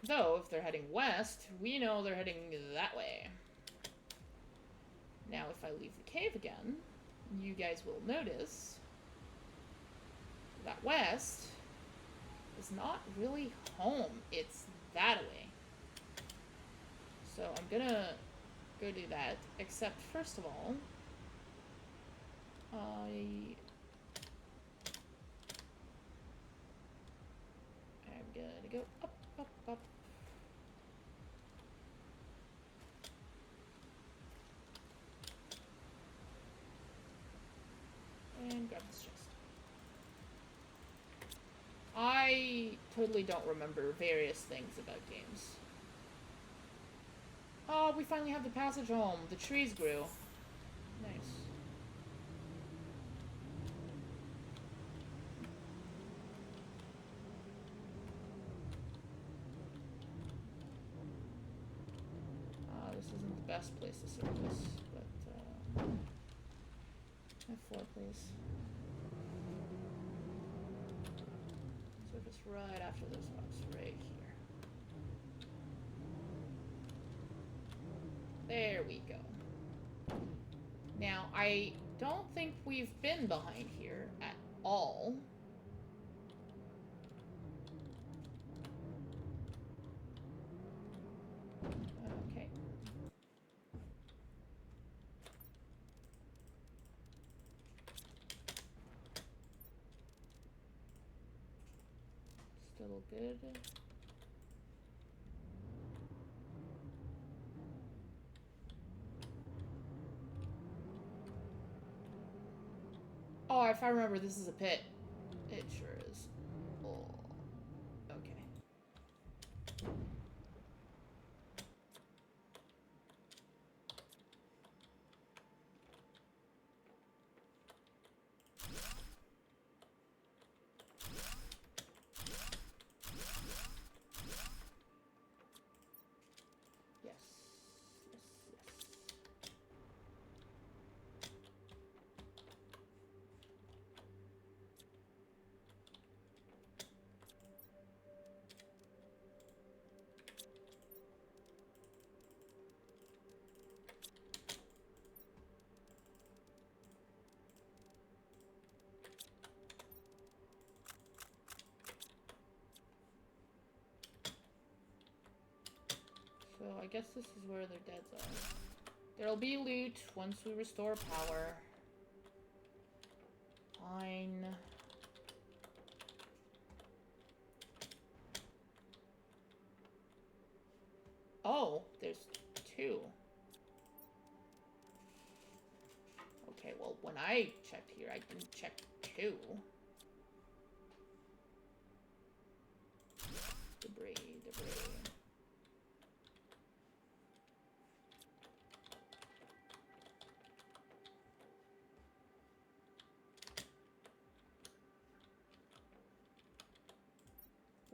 Though, if they're heading west, we know they're heading that way. Now, if I leave the cave again, you guys will notice that west is not really home. It's that way. So I'm gonna go do that. Except, first of all, I'm gonna go up, up, up. And grab this chest. I totally don't remember various things about games. Oh, we finally have the passage home. The trees grew. Nice. This isn't the best place to surface, but, F4, please. Surface right after those rocks, right here. There we go. Now, I don't think we've been behind here at all. Okay. Still good. Oh, if I remember, this is a pit. It sure is. Oh. Okay. Yes. Yes, yes. So I guess this is where their deads are. There'll be loot once we restore power. Fine. Oh, there's two. Okay, well, when I checked here, I didn't check two. Debris, debris.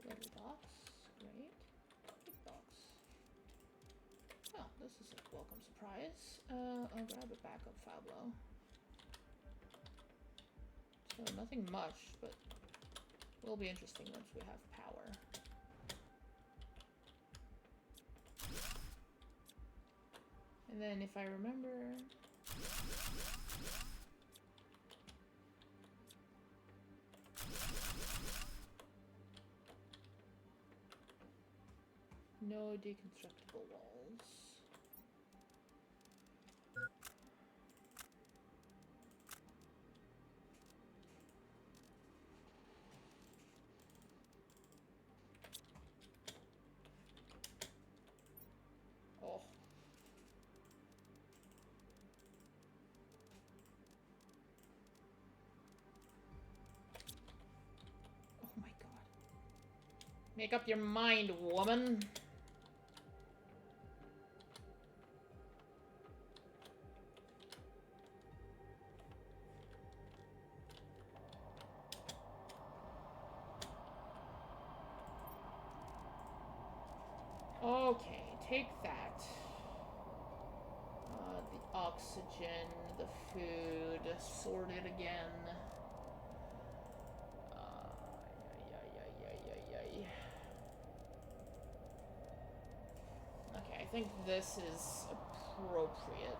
Little box, great. Big box. Oh, this is a welcome surprise. I'll grab a backup Fablo. So nothing much, but will be interesting once we have power. And then if I remember... No deconstructible walls. Oh. Oh my god. Make up your mind, woman. Okay, take that. The oxygen, the food, sort it again. think this is appropriate.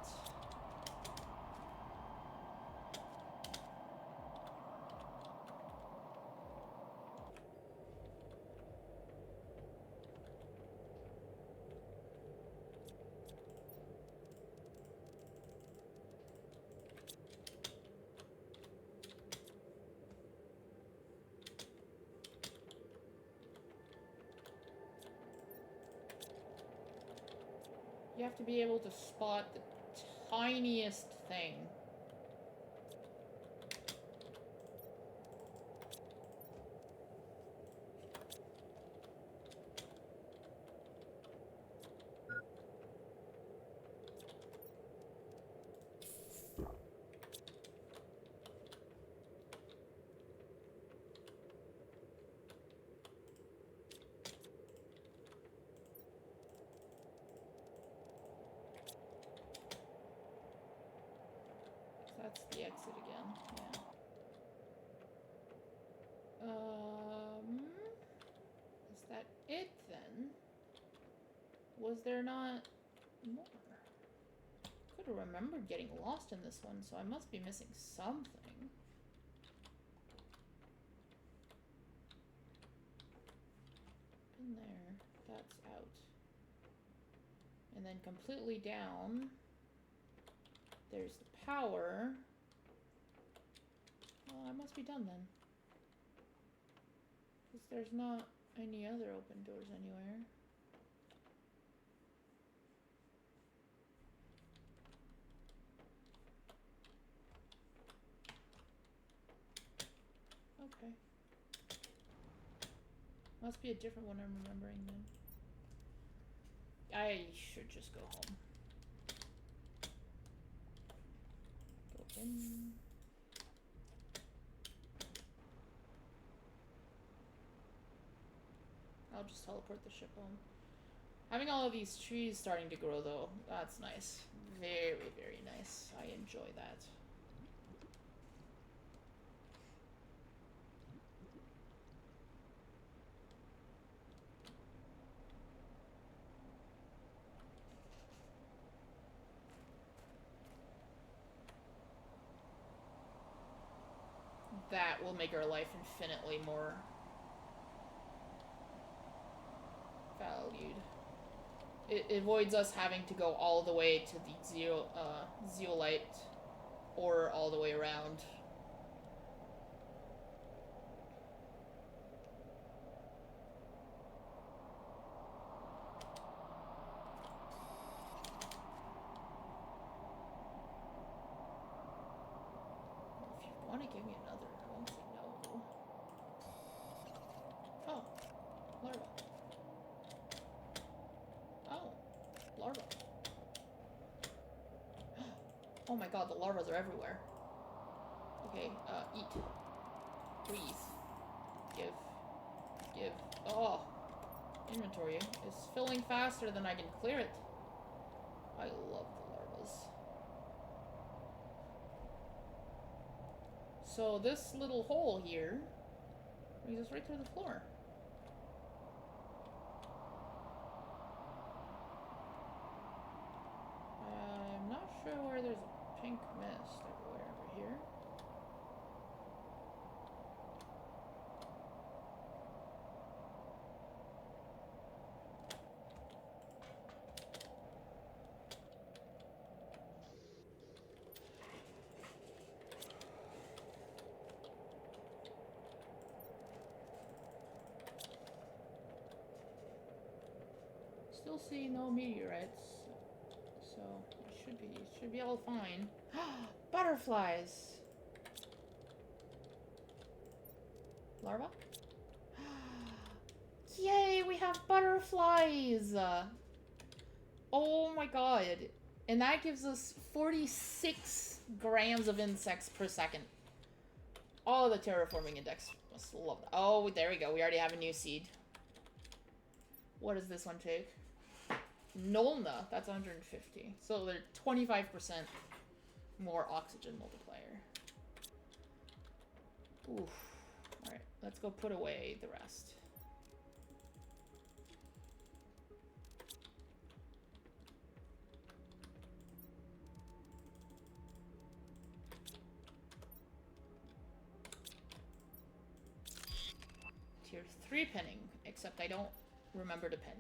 You have to be able to spot the tiniest thing. That's the exit again, yeah. Is that it then? Was there not more? Could have remembered getting lost in this one, so I must be missing something. In there, that's out. And then completely down, there's the power. Well, I must be done then. Because there's not any other open doors anywhere. Okay. Must be a different one I'm remembering then. I should just go home. Go in. I'll just teleport the ship home. Having all of these trees starting to grow though, that's nice. Very, very nice. I enjoy that. That will make our life infinitely more valued. It avoids us having to go all the way to the zeolite or all the way around. If you want to give me another, I won't say no. Oh, larva. Oh, larva. Oh my god, the larvas are everywhere. Okay, eat. Breathe. Give. Oh, inventory is filling faster than I can clear it. I love the larvas. So this little hole here brings us right through the floor. I'm not sure where there's a pink mist everywhere over here. Still see no meteorites, so it should be all fine. Butterflies. Larva? Yay, we have butterflies! Oh my god. And that gives us 46 grams of insects per second. Oh, the terraforming index must love that. Oh, there we go. We already have a new seed. What does this one take? Nolna, that's 150. So they're 25% more oxygen multiplier. Oof. Alright, let's go put away the rest. tier 3 pinning, except I don't remember to pin.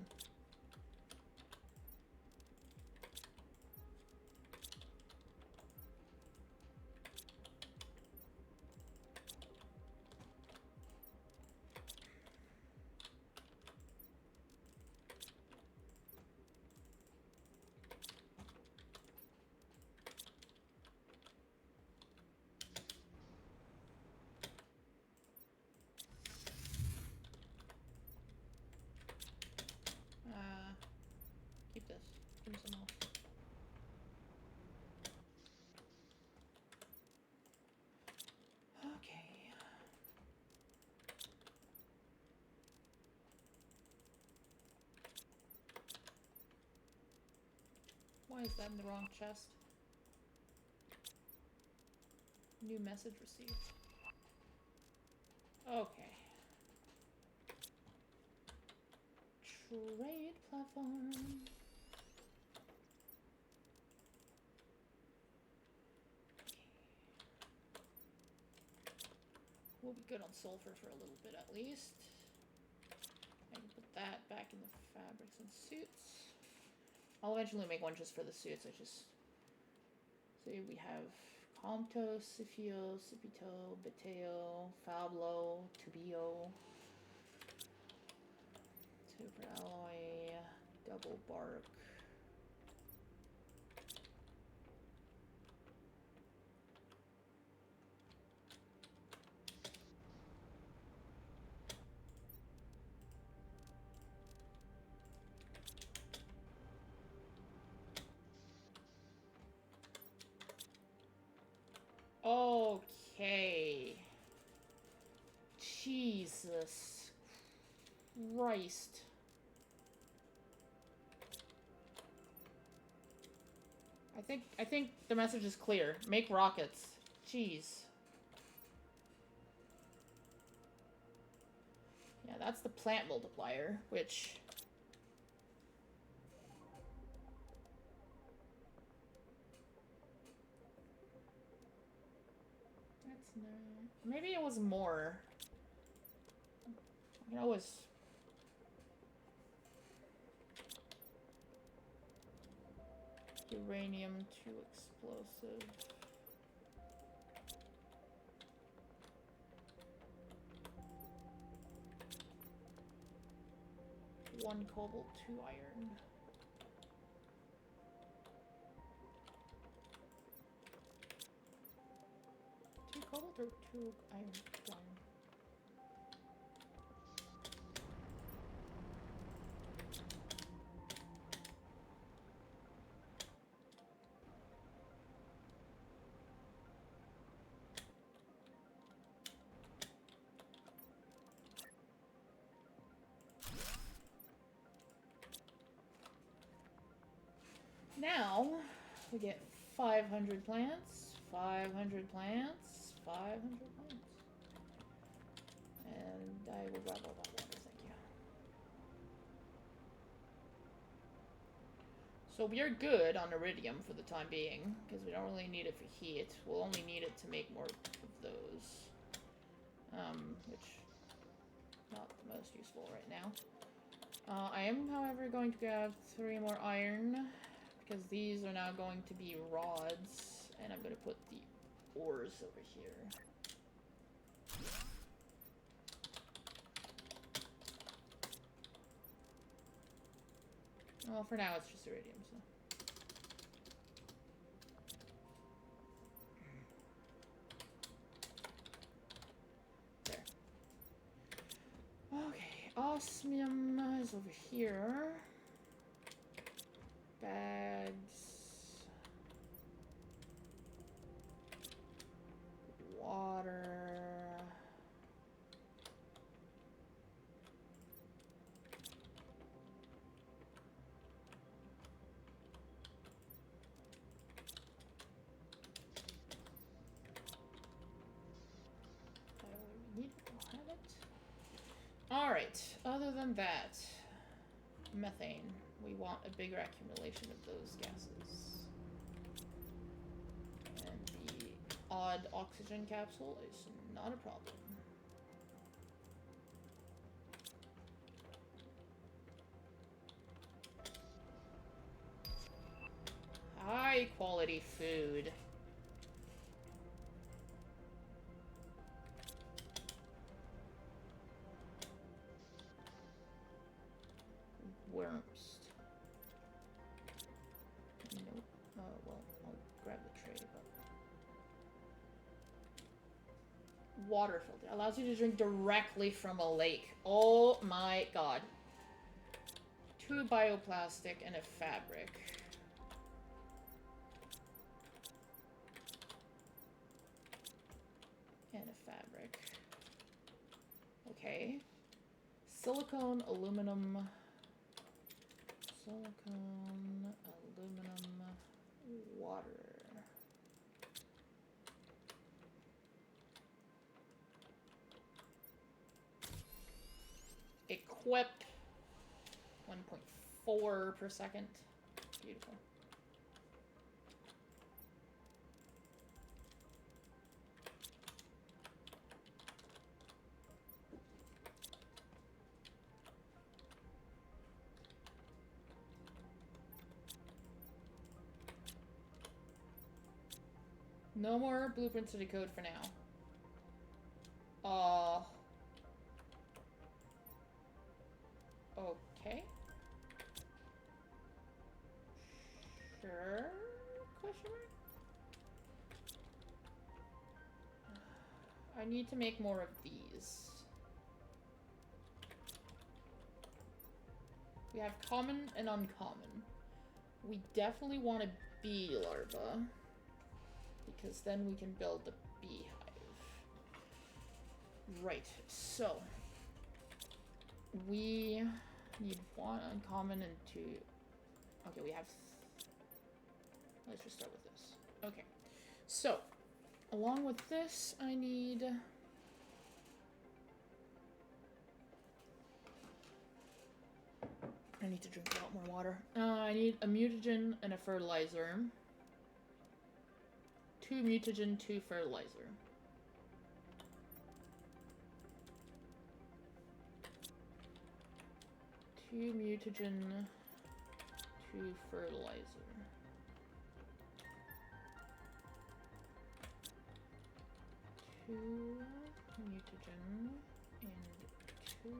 Keep this. Give me some else. Okay. Why is that in the wrong chest? New message received. Okay. Trade platform. We'll be good on sulfur for a little bit at least. I can put that back in the fabrics and suits. I'll eventually make one just for the suits. I just say we have Comto, Scipio, Scipito, Beteo, Fablo, Tubio, Super Alloy, Double Bark. Okay. Jesus Christ. I think the message is clear. Make rockets. Jeez. Yeah, that's the plant multiplier, which... That's not... Maybe it was more. I can always... Uranium 2 explosive. One cobalt, 2 iron. Two cobalt or 2 iron? 2 iron. Now, we get 500 plants, 500 plants, 500 plants. And I will grab all that water, thank you. So we are good on iridium for the time being, because we don't really need it for heat. We'll only need it to make more of those. Which, not the most useful right now. I am, however, going to grab 3 more iron, because these are now going to be rods, and I'm going to put the ores over here. Well, for now it's just iridium, so. There. Okay, osmium is over here. Bags. Water. Alright, other than that, methane. We want a bigger accumulation of those gases. And the odd oxygen capsule is not a problem. high quality food. Worms. Nope. Well, I'll grab the tray, but... Water filter. Allows you to drink directly from a lake. Oh my god. 2 bioplastic and a fabric. And a fabric. Okay. Silicone, aluminum... Silicone, aluminum, water. Equip 1.4 per second. Beautiful. No more blueprints to decode for now. Okay. Sure? Question mark? I need to make more of these. We have common and uncommon. We definitely want a bee larva. Because then we can build the beehive. Right, so... we need 1 uncommon and 2... Okay, we have... Let's just start with this. Okay. So, along with this, I need... I need to drink a lot more water. I need a mutagen and a fertilizer. 2 mutagen, 2 fertilizer. Two mutagen, 2 fertilizer. 2 mutagen and 2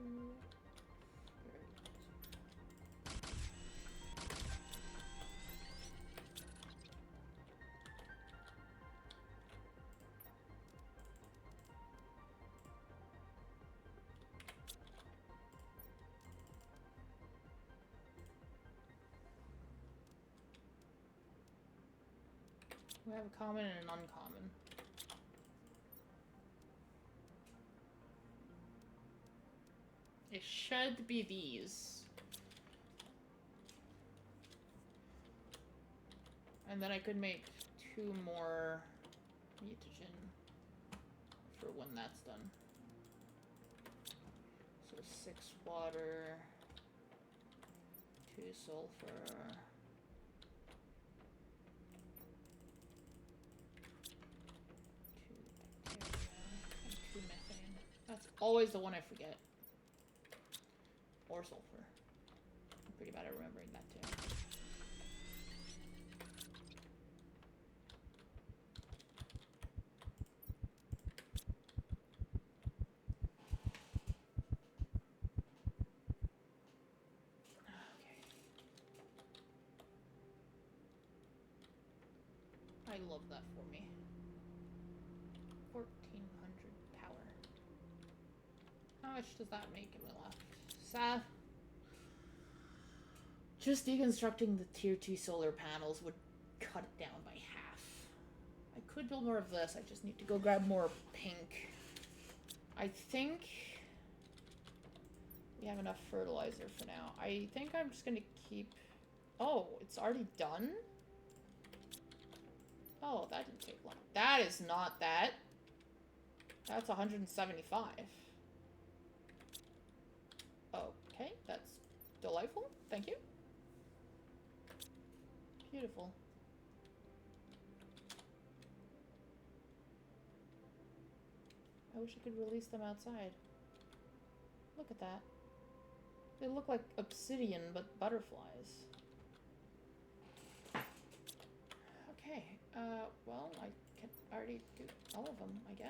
We have a common and an uncommon. It should be these. And then I could make 2 more mutagen for when that's done. So 6 water, 2 sulfur. 2 methane. That's always the one I forget. Or sulfur. I'm pretty bad at remembering that too. Okay. I love that for me. 1400 power. How much does that make me left? Just deconstructing the tier 2 solar panels would cut it down by half. I could build more of this, I just need to go grab more pink. I think we have enough fertilizer for now. I think I'm just gonna keep... Oh, it's already done? Oh, that didn't take long. That is not that. That's 175. Okay, that's delightful. Thank you. Beautiful. I wish I could release them outside. Look at that. They look like obsidian, but butterflies. Well, I can already do all of them, I guess.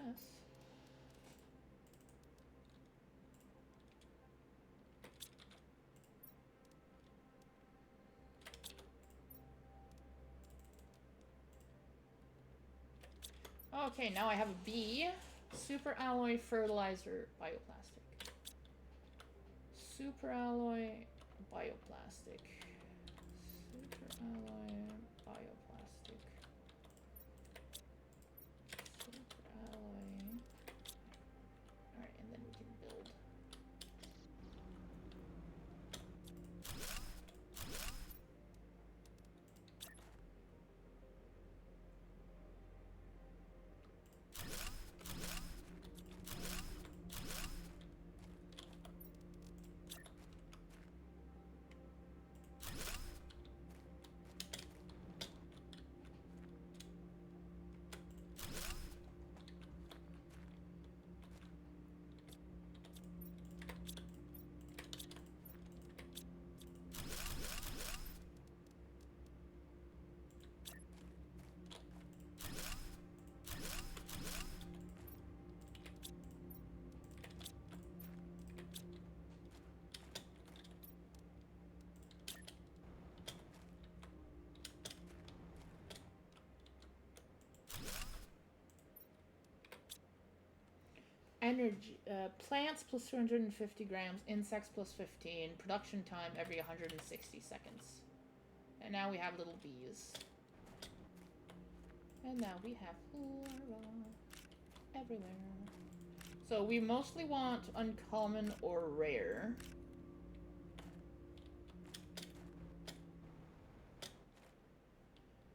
Okay, now I have a B. Super alloy fertilizer bioplastic. Super alloy bioplastic. Super alloy bioplastic. Super alloy. Alright, and then we can build. Energy, plants plus 250 grams, insects plus 15, production time every 160 seconds. And now we have little bees. And now we have flora everywhere. So we mostly want uncommon or rare.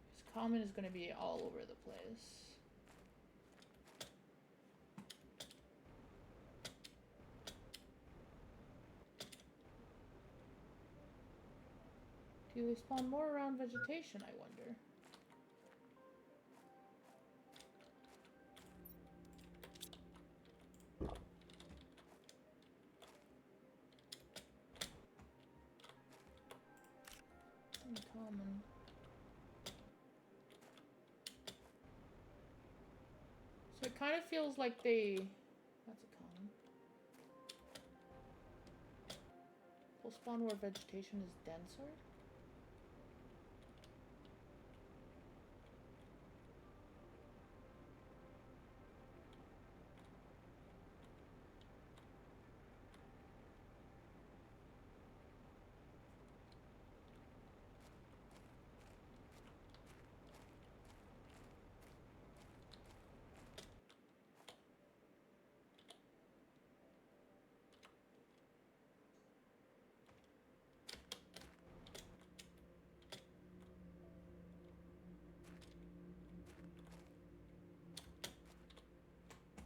Because common is going to be all over the place. Do they spawn more around vegetation, I wonder? Uncommon. So it kind of feels like they... That's a common. Will spawn where vegetation is denser?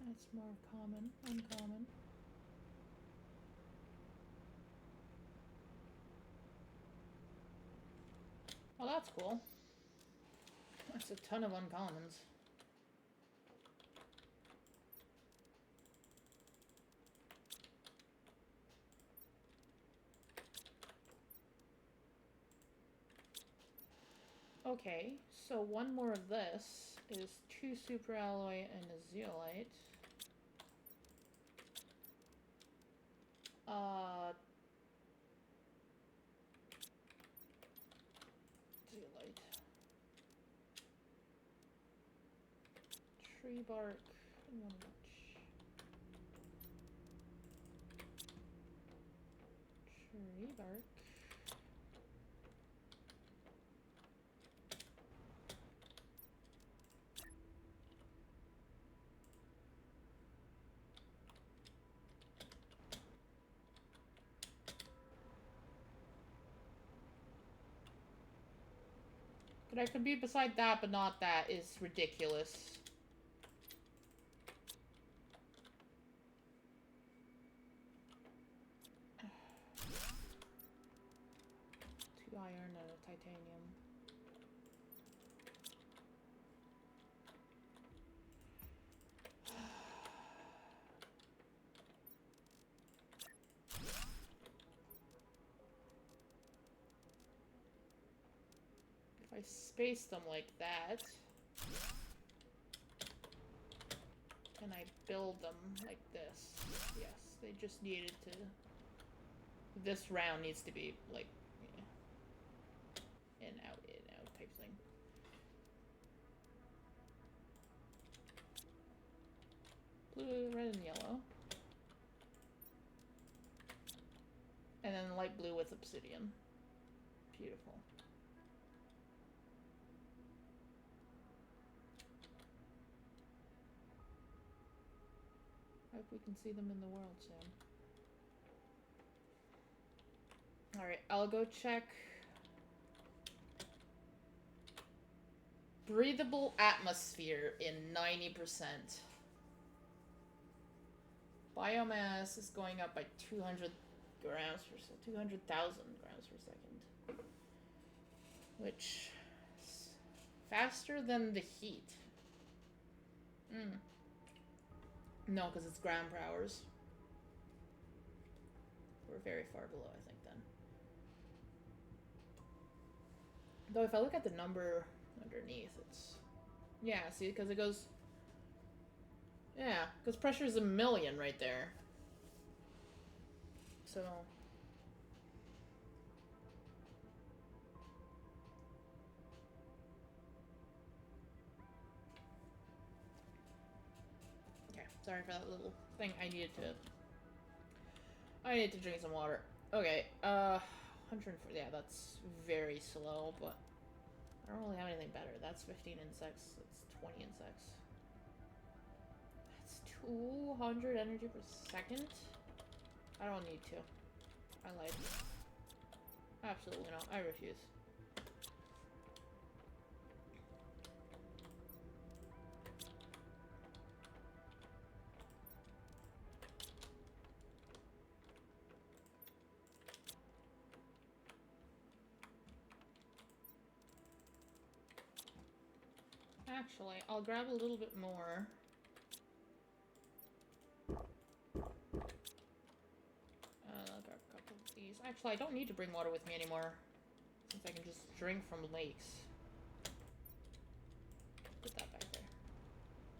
That's more common, uncommon. Well, that's cool. That's a ton of uncommons. Okay, so one more of this is 2 super alloy and a zeolite. Zeolite. Tree bark and 1 witch. Tree bark. But I could be beside that, but not that is ridiculous. Two iron and a titanium. If I space them like that... can I build them like this? Yes, they just needed to... This round needs to be, like, yeah, in, out type thing. Blue, red, and yellow. And then light blue with obsidian. Beautiful. I hope we can see them in the world soon. Alright, I'll go check. Breathable atmosphere in 90%. Biomass is going up by 200 grams per second. 200,000 grams per second. Which is faster than the heat. No, because it's gram per hours. We're very far below, I think, then. Though if I look at the number underneath, it's... Yeah, see, because it goes... Yeah, because pressure is 1,000,000 right there. So... Okay, sorry for that little thing. I need to drink some water. Okay, 140, yeah, that's very slow, but I don't really have anything better. That's 15 insects, that's 20 insects. That's 200 energy per second? I don't need to. I lied. Absolutely not, I refuse. Actually, I'll grab a little bit more. I'll grab a couple of these. Actually, I don't need to bring water with me anymore, since I can just drink from lakes. Put that back there.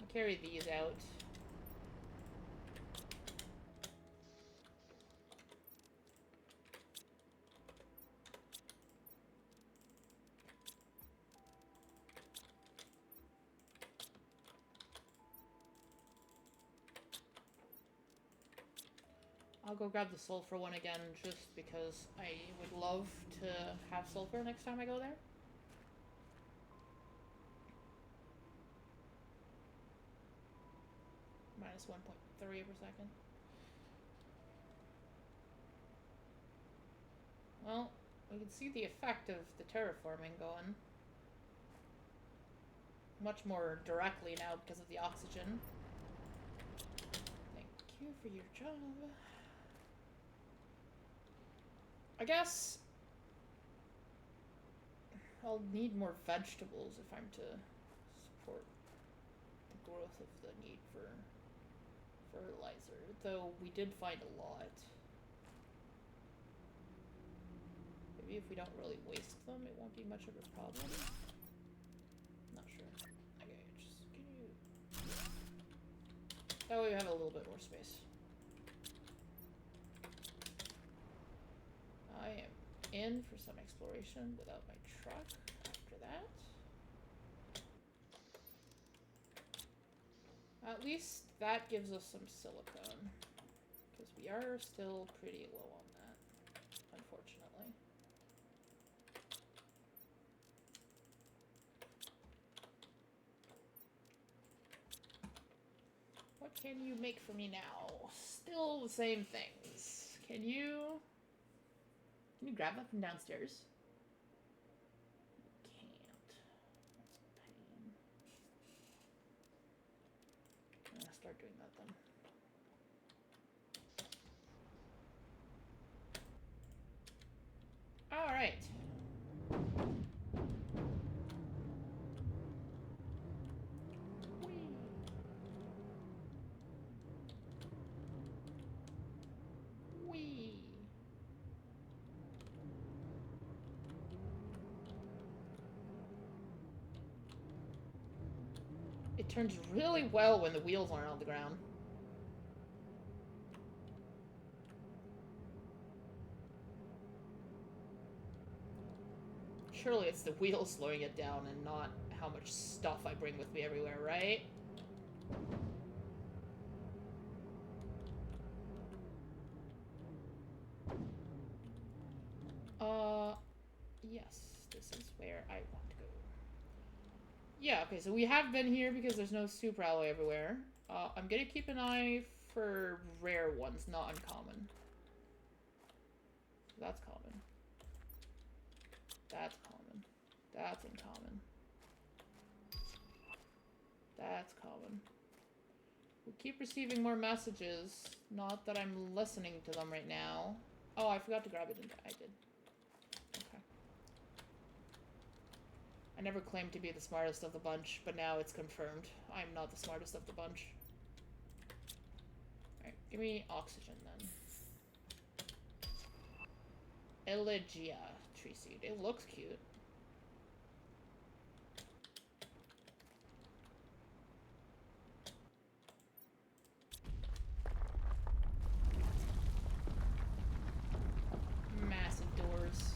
I'll carry these out. I'll go grab the sulfur one again, just because I would love to have sulfur next time I go there. Minus 1.3 per second. Well, we can see the effect of the terraforming going. Much more directly now because of the oxygen. Thank you for your job. I guess I'll need more vegetables if I'm to support the growth of the need for fertilizer, though we did find a lot. Maybe if we don't really waste them, it won't be much of a problem. Not sure. Okay, just can you... That way we have a little bit more space. I am in for some exploration without my truck after that. At least that gives us some silicone, because we are still pretty low on that, unfortunately. What can you make for me now? Still the same things. Can you grab that from downstairs? Can't. That's a pain. I'm gonna start doing that then. All right. Whee. It turns really well when the wheels aren't on the ground. Surely it's the wheels slowing it down and not how much stuff I bring with me everywhere, right? Yes, this is where I want to go. Yeah, okay, so we have been here because there's no super alloy everywhere. I'm gonna keep an eye for rare ones, not uncommon. That's common. That's common. That's uncommon. That's common. We keep receiving more messages. Not that I'm listening to them right now. Oh, I forgot to grab it. I did. Okay. I never claimed to be the smartest of the bunch, but now it's confirmed. I'm not the smartest of the bunch. Alright, give me oxygen then. Elegia tree seed. It looks cute. Massive doors.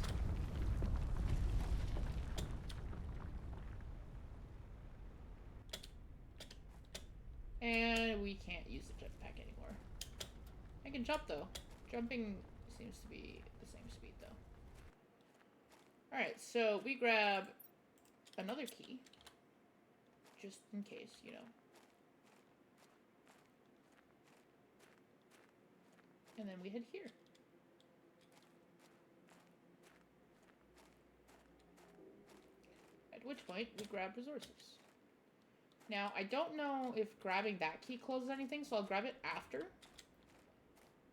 And we can't use the jetpack anymore. I can jump though. Jumping seems to be the same speed though. Alright, so we grab another key. Just in case, you know. And then we head here. At which point, we grab resources. Now, I don't know if grabbing that key closes anything, so I'll grab it after.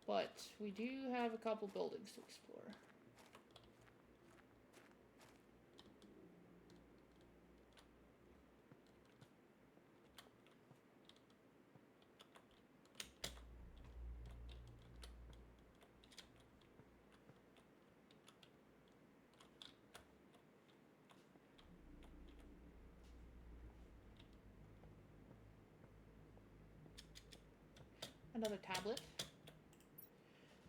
But we do have a couple buildings to explore. Another tablet.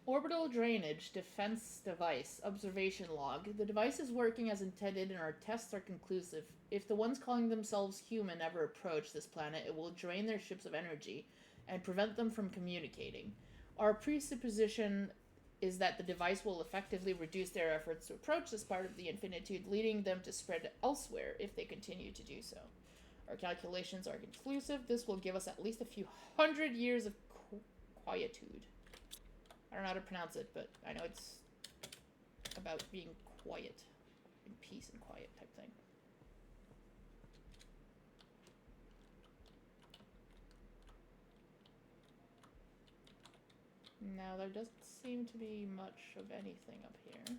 Orbital drainage defense device observation log. The device is working as intended and our tests are conclusive. If the ones calling themselves human ever approach this planet, it will drain their ships of energy and prevent them from communicating. Our presupposition is that the device will effectively reduce their efforts to approach this part of the infinitude, leading them to spread elsewhere if they continue to do so. Our calculations are conclusive. This will give us at least a few hundred years of quietude. I don't know how to pronounce it, but I know it's about being quiet. In peace and quiet type thing. Now, there doesn't seem to be much of anything up here.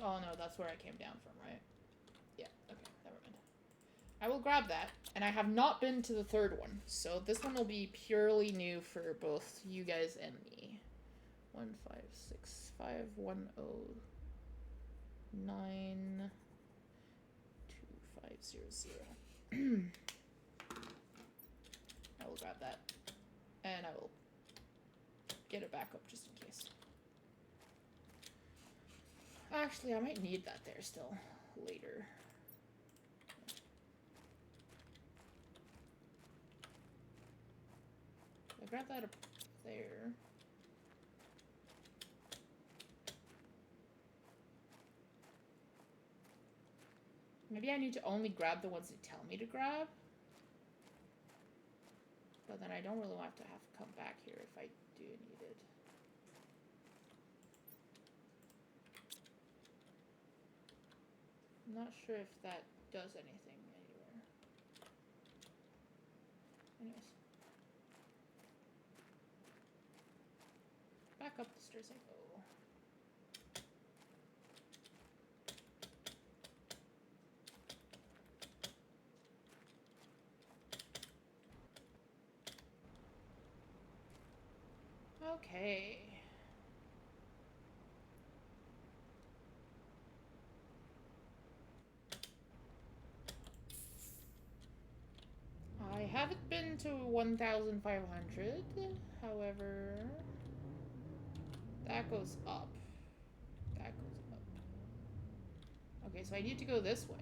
Oh no, that's where I came down from, right? Yeah, okay, never mind. I will grab that, and I have not been to the third one, so this one will be purely new for both you guys and me. 15651092500. I will grab that, and I will get it back up just in case. Actually, I might need that there still later. I grabbed that up there. Maybe I need to only grab the ones they tell me to grab. But then I don't really want to have to come back here if I do need it. I'm not sure if that does anything anywhere. Anyways. Back up the stairs I go. Okay. haven't been to 1,500. However, that goes up. That goes up. Okay, so I need to go this way.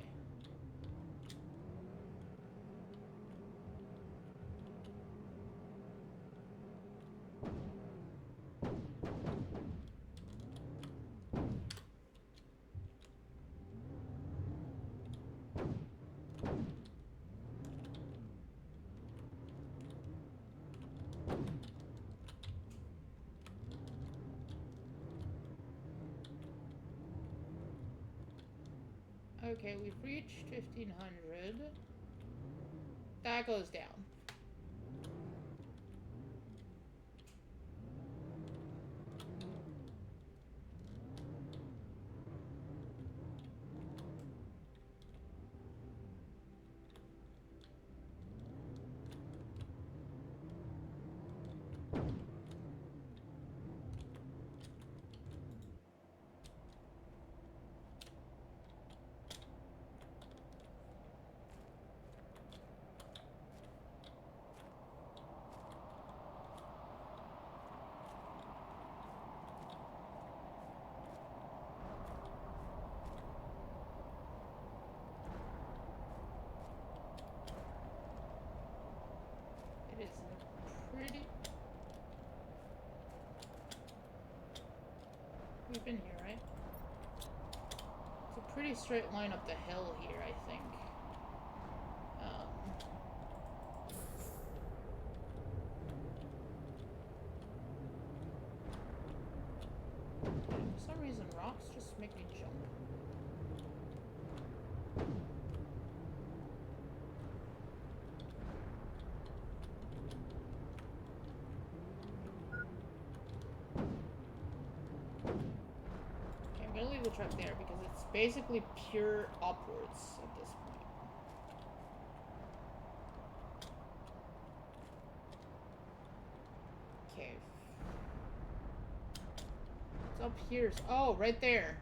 Okay, we've reached 1,500. That goes down. It is pretty... We've been here, right? It's a pretty straight line up the hill here, I think. For some reason, rocks just make me jump. Okay, I'm gonna leave the truck there because it's basically pure upwards at this point. Okay. It's up here. Oh, right there.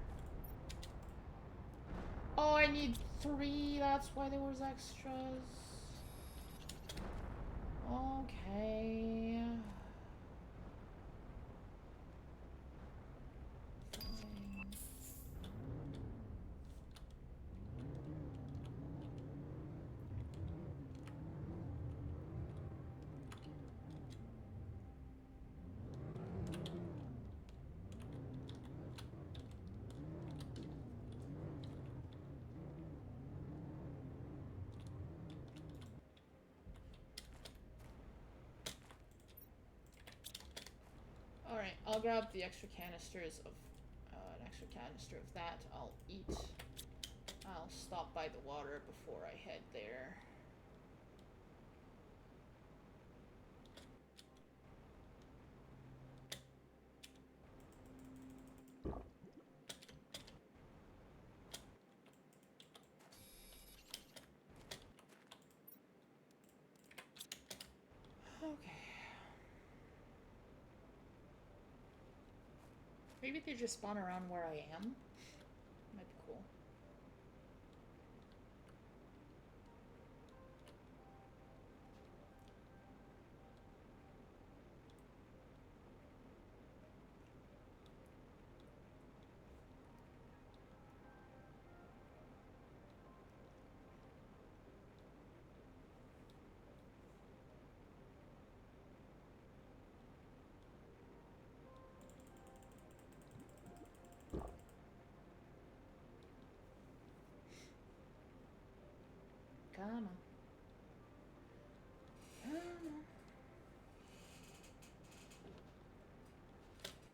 Oh, I need 3. That's why there was extras. Okay. Fine. Alright, I'll grab the extra canisters of, an extra canister of that. I'll eat. I'll stop by the water before I head there. Okay. Maybe they just spawn around where I am. Might be cool. Come on. Come on.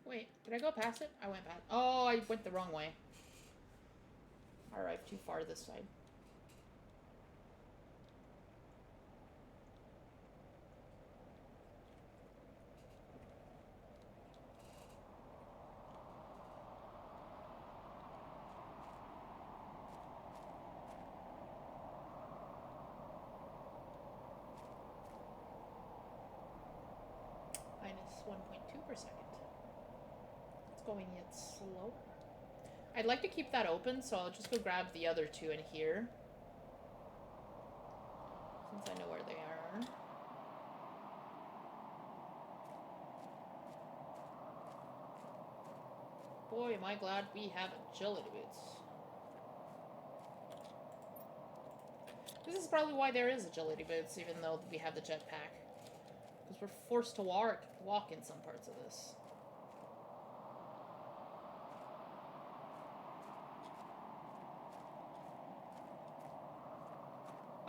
Wait, did I go past it? I went past. Oh, I went the wrong way. I arrived too far this side. Minus 1.2 per second. It's going yet slower. I'd like to keep that open, so I'll just go grab the other 2 in here. Since I know where they are. Boy, am I glad we have agility boots. This is probably why there is agility boots, even though we have the jetpack. Because we're forced to walk in some parts of this.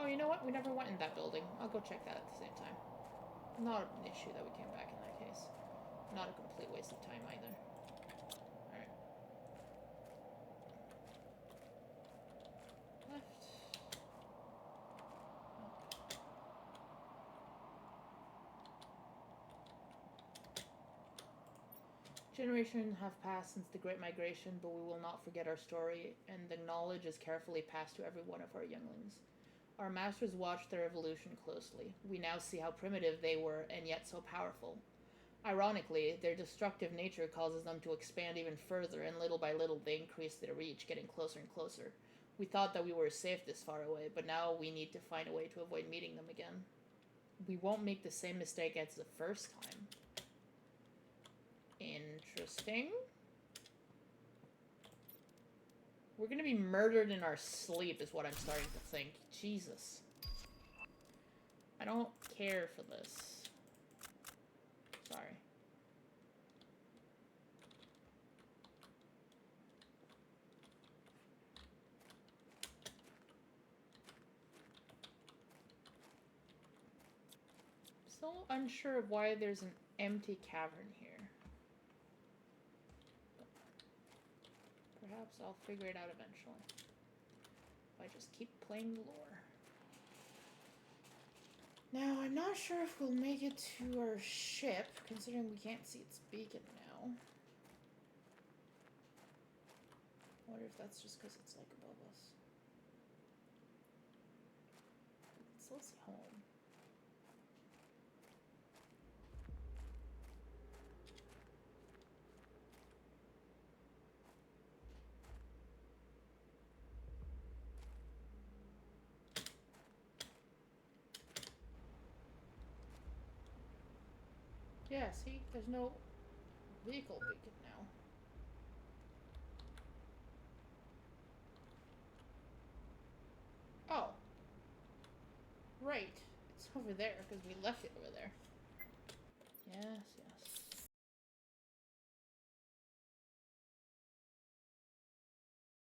Oh, you know what? We never went in that building. I'll go check that at the same time. Not an issue that we came back in that case. Not a complete waste of time either. Alright. Left. Generations have passed since the Great Migration, but we will not forget our story, and the knowledge is carefully passed to every one of our younglings. Our masters watched their evolution closely. We now see how primitive they were, and yet so powerful. Ironically, their destructive nature causes them to expand even further, and little by little they increase their reach, getting closer and closer. We thought that we were safe this far away, but now we need to find a way to avoid meeting them again. We won't make the same mistake as the first time. Interesting. We're gonna be murdered in our sleep is what I'm starting to think. Jesus. I don't care for this. Sorry. Still unsure of why there's an empty cavern here. Perhaps I'll figure it out eventually. If I just keep playing the lore. Now, I'm not sure if we'll make it to our ship, considering we can't see its beacon now. I wonder if that's just because it's, like, above us. So let's see home. Yeah, see? There's no vehicle beacon now. Oh. Right. It's over there, because we left it over there.